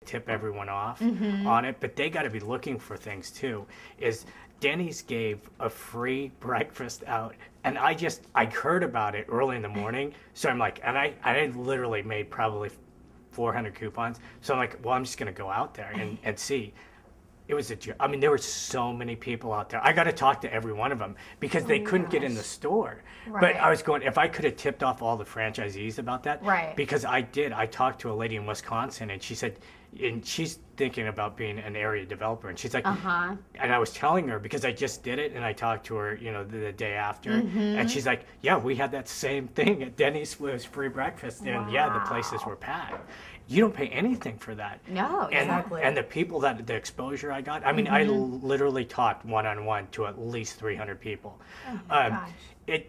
tip everyone off on it, but they got to be looking for things too. Is Denny's gave a free breakfast out, and I heard about it early in the morning, so I'm like, and I literally made probably 400 coupons, so I'm like, well, I'm just gonna go out there and see. It was I mean, there were so many people out there. I got to talk to every one of them because they couldn't get in the store. Right. But I was going, if I could have tipped off all the franchisees about that, Right. because I talked to a lady in Wisconsin, and she said, and she's thinking about being an area developer, and she's like, and I was telling her because I just did it, and I talked to her, the day after, and she's like, yeah, we had that same thing at Denny's, was free breakfast, and yeah, the places were packed. You don't pay anything for that. No, exactly. And the people the exposure I got, I mean, I literally talked one-on-one to at least 300 people. Oh my gosh.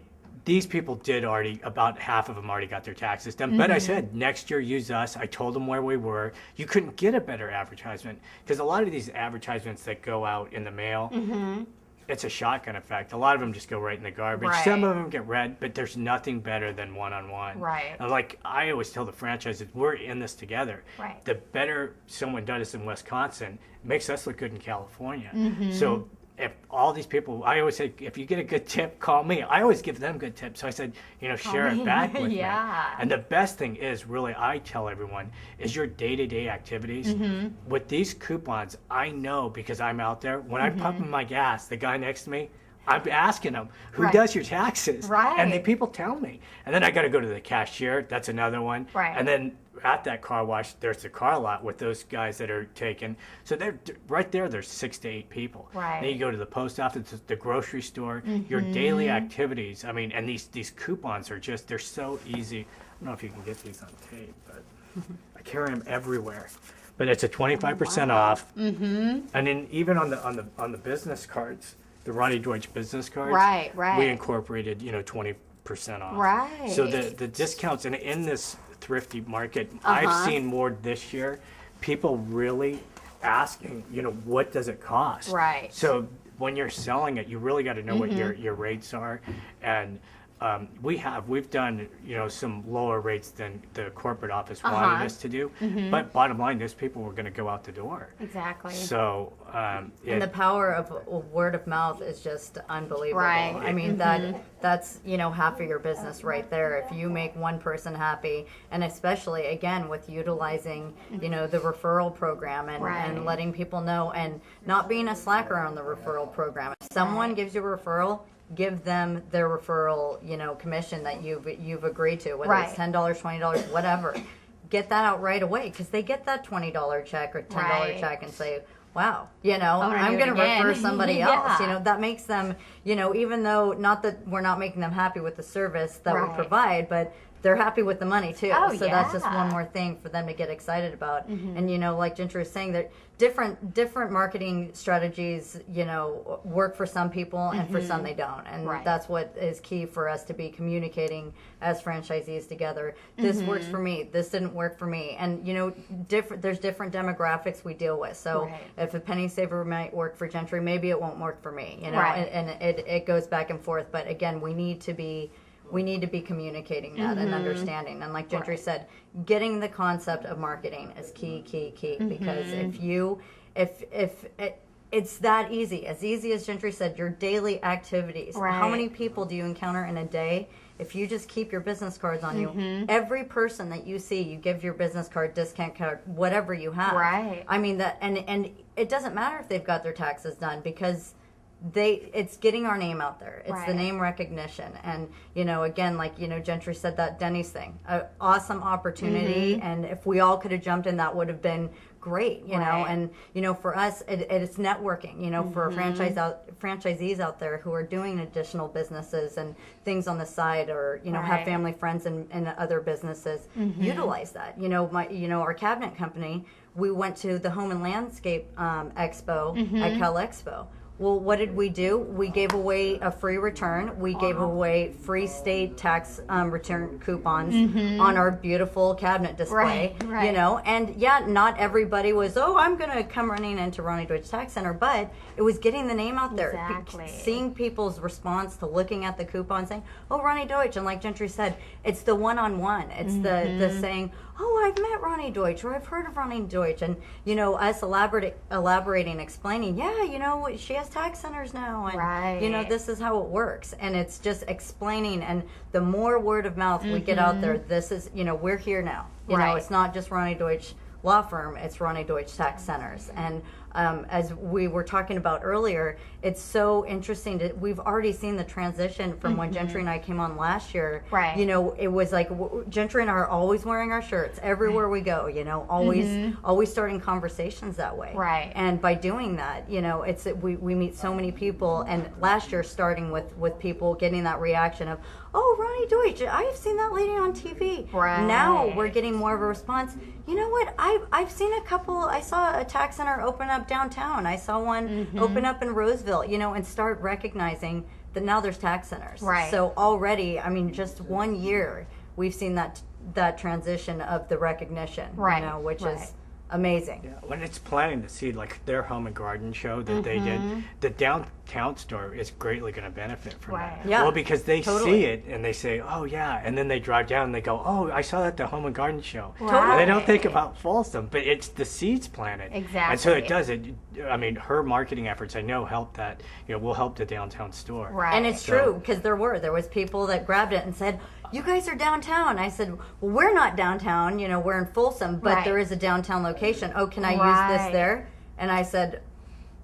These people did already, about half of them already got their taxes done. But I said, next year, use us. I told them where we were. You couldn't get a better advertisement because a lot of these advertisements that go out in the mail, it's a shotgun effect. A lot of them just go right in the garbage. Right. Some of them get read, but there's nothing better than one-on-one. Right. And like I always tell the franchises, we're in this together. Right. The better someone does in Wisconsin makes us look good in California. So if all these people, I always say, if you get a good tip, call me. I always give them good tips. So I said, share it back with me. And the best thing is, really, I tell everyone, is your day-to-day activities. With these coupons, I know because I'm out there, when I'm pumping my gas, the guy next to me, I'm asking them, who does your taxes? Right. And the people tell me. And then I got to go to the cashier. That's another one. Right. And then at that car wash, there's the car lot with those guys that are taken. So they're right there. There's 6 to 8 people. Right. Then you go to the post office, the grocery store, your daily activities. I mean, and these coupons are just, they're so easy. I don't know if you can get these on tape, but I carry them everywhere. But it's a 25% off. And then even on the business cards, the Ronnie Deutsch business cards, Right. we incorporated 20% off. Right. So the discounts in this thrifty market, I've seen more this year. People really asking, what does it cost? Right. So when you're selling it, you really got to know what your rates are, and we've done some lower rates than the corporate office wanted us to do, but bottom line, those people were going to go out the door. Exactly. So and the power of word of mouth is just unbelievable. Right. I mean that's half of your business right there. If you make one person happy, and especially again with utilizing the referral program and letting people know, and not being a slacker on the referral program. If someone gives you a referral, give them their referral, commission that you've agreed to, whether it's $10, $20, whatever. Get that out right away, because they get that $20 check or $10 check and say, wow, I'm going to refer somebody else. That makes them, even though not that we're not making them happy with the service that we provide, but they're happy with the money too. So that's just one more thing for them to get excited about. And like Gentry was saying, that different marketing strategies, work for some people and for some they don't. And that's what is key for us to be communicating as franchisees together. This works for me. This didn't work for me. And there's different demographics we deal with. So if a penny saver might work for Gentry, maybe it won't work for me. And it goes back and forth. But again, we need to be communicating that and understanding. And like Gentry said, getting the concept of marketing is key. Because if it's that easy as Gentry said, your daily activities. How many people do you encounter in a day? If you just keep your business cards on you, every person that you see, you give your business card, discount card, whatever you have. Right. I mean that, and it doesn't matter if they've got their taxes done, because it's getting our name out there. It's the name recognition. And, again, like, Gentry said, that Denny's thing, an awesome opportunity. And if we all could have jumped in, that would have been great, know. And, for us, it's networking, for franchisees out there who are doing additional businesses and things on the side, or, have family friends in other businesses, utilize that. Our cabinet company, we went to the Home and Landscape Expo at Cal Expo. Well, what did we do? We gave away a free return. We gave away free state tax return coupons on our beautiful cabinet display. And not everybody was, I'm going to come running into Ronnie Deutsch Tax Center, but it was getting the name out there. Exactly. Seeing people's response to looking at the coupon saying, Ronnie Deutsch. And like Gentry said, it's the one-on-one. It's the saying, oh, I've met Ronnie Deutsch, or I've heard of Ronnie Deutsch, and us elaborating, explaining, yeah, she has tax centers now, and this is how it works, and it's just explaining, and the more word of mouth we get out there, this is, we're here now. It's not just Ronnie Deutsch law firm, it's Ronnie Deutsch Tax Centers. And as we were talking about earlier, it's so interesting that we've already seen the transition from when Gentry and I came on last year. Right. It was like Gentry and I are always wearing our shirts everywhere we go, always starting conversations that way. Right. And by doing that, we meet so many people, and last year starting with people getting that reaction of, oh, Ronnie Deutsch, I've seen that lady on TV. Right. Now we're getting more of a response. You know what? I've seen a couple. I saw a tax center open up downtown. I saw one open up in Roseville. And start recognizing that now there's tax centers. Right. So already, just 1 year, we've seen that transition of the recognition. Right. Which is amazing. Yeah, when it's planning to see like their home and garden show that they did, the downtown store is greatly going to benefit from that. Yeah. Well, because they Totally. see it and they say, oh yeah, and then they drive down and they go, oh, I saw that at the home and garden show. Totally. And they don't think about Folsom, but it's the seeds planted. Exactly. And so it does it. Her marketing efforts, I know, help that. Will help the downtown store. Right. And it's true, because there was people that grabbed it and said, you guys are downtown. I said, well, we're not downtown, we're in Folsom, but there is a downtown location. Oh, can I use this there? And I said,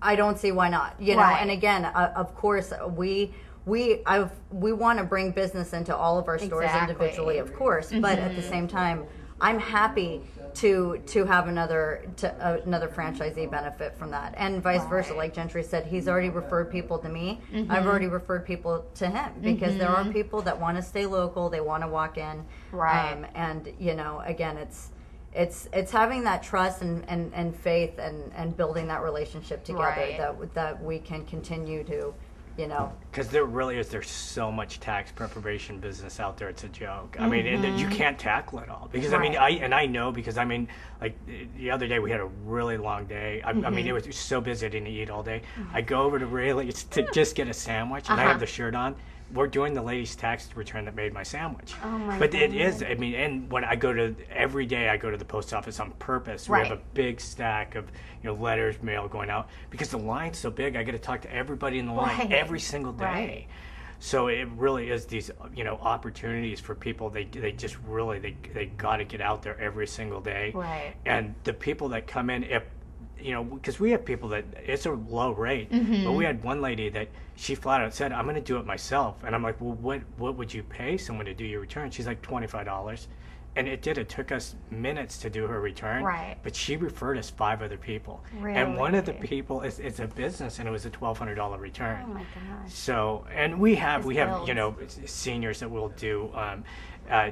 I don't see why not. And again, of course, we want to bring business into all of our stores individually, of course, but at the same time, I'm happy to have another franchisee benefit from that, and vice versa. Like Gentry said, he's already referred people to me. I've already referred people to him, because there are people that want to stay local. They want to walk in, and again, it's having that trust and faith and building that relationship together that we can continue to. Because there's so much tax preparation business out there, it's a joke. And you can't tackle it all, because I know, because like the other day we had a really long day. It was so busy I didn't eat all day. I go over to Rayleigh's to just get a sandwich, and I have the shirt on. We're doing the lady's tax return that made my sandwich. Oh my But goodness. it is, and when every day I go to the post office on purpose. Right. We have a big stack of, letters, mail going out, because the line's so big. I get to talk to everybody in the line every single day. Right. So it really is these, opportunities for people. They just really, they got to get out there every single day. Right. And the people that come in, because we have people that it's a low rate, but we had one lady that she flat out said, I'm going to do it myself. And I'm like, well, what would you pay someone to do your return? She's like, $25. And it took us minutes to do her return. Right. But she referred us 5 other people. Really? And one of the people is a business, and it was a $1,200 return. Oh my gosh. So, and we have builds. seniors that will do,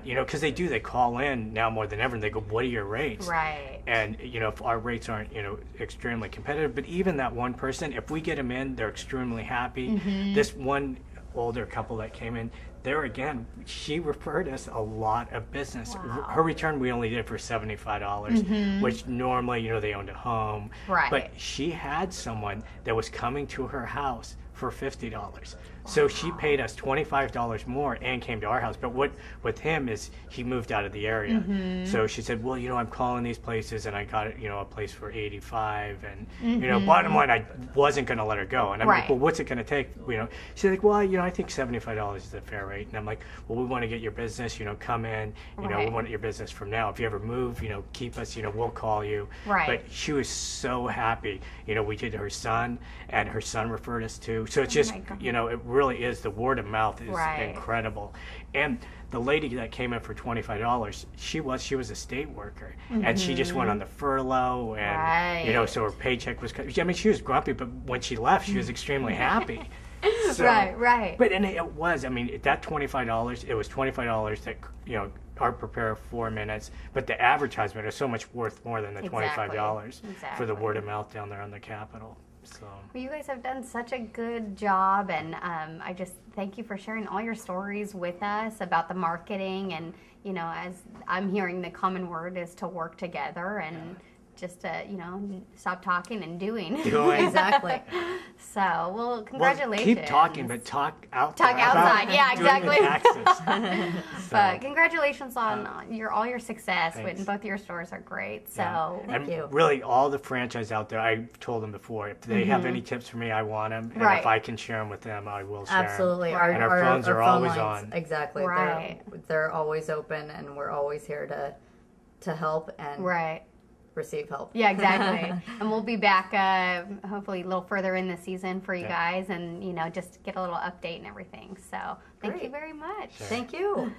because they call in now more than ever, and they go, what are your rates? Right. And, if our rates aren't, extremely competitive, but even that one person, if we get them in, they're extremely happy. This one older couple that came in, there again, she referred us a lot of business. Wow. Her return we only did for $75, which normally, they owned a home. Right. But she had someone that was coming to her house for $50. So she paid us $25 more and came to our house. But what with him is he moved out of the area. So she said, well, I'm calling these places, and I got a place for $85. And bottom line, I wasn't going to let her go. And I'm like, well, what's it going to take? She's like, well, I think $75 is a fair rate. And I'm like, well, we want to get your business. Come in. We want your business from now. If you ever move, keep us. We'll call you. Right. But she was so happy. We did her son, and her son referred us to. So it's just, it really is, the word of mouth is incredible. And the lady that came in for $25, she was a state worker, and she just went on the furlough, and so her paycheck was cut. She was grumpy, but when she left, she was extremely happy. So, Right. But it was, that $25, it was $25 that our prepare 4 minutes, but the advertisement is so much worth more than the $25 for the word of mouth down there on the Capitol. So. Well, you guys have done such a good job, and I just thank you for sharing all your stories with us about the marketing. And as I'm hearing, the common word is to work together, and just to, stop talking and doing. Exactly. So, well, congratulations. Well, keep talking, but talk outside. Talk outside, yeah, exactly. But So, congratulations on all your success. Thanks. Both your stores are great. So, Thank you. Really, all the franchise out there, I told them before, if they have any tips for me, I want them. And Right. if I can share them with them, I will share Absolutely. them. And our phones are always lines, on. Exactly. Right. They're always open, and we're always here to help and right. receive help. Yeah, exactly. And we'll be back hopefully a little further in the season for you guys and, just get a little update and everything. So thank you Great. very much. Thank you.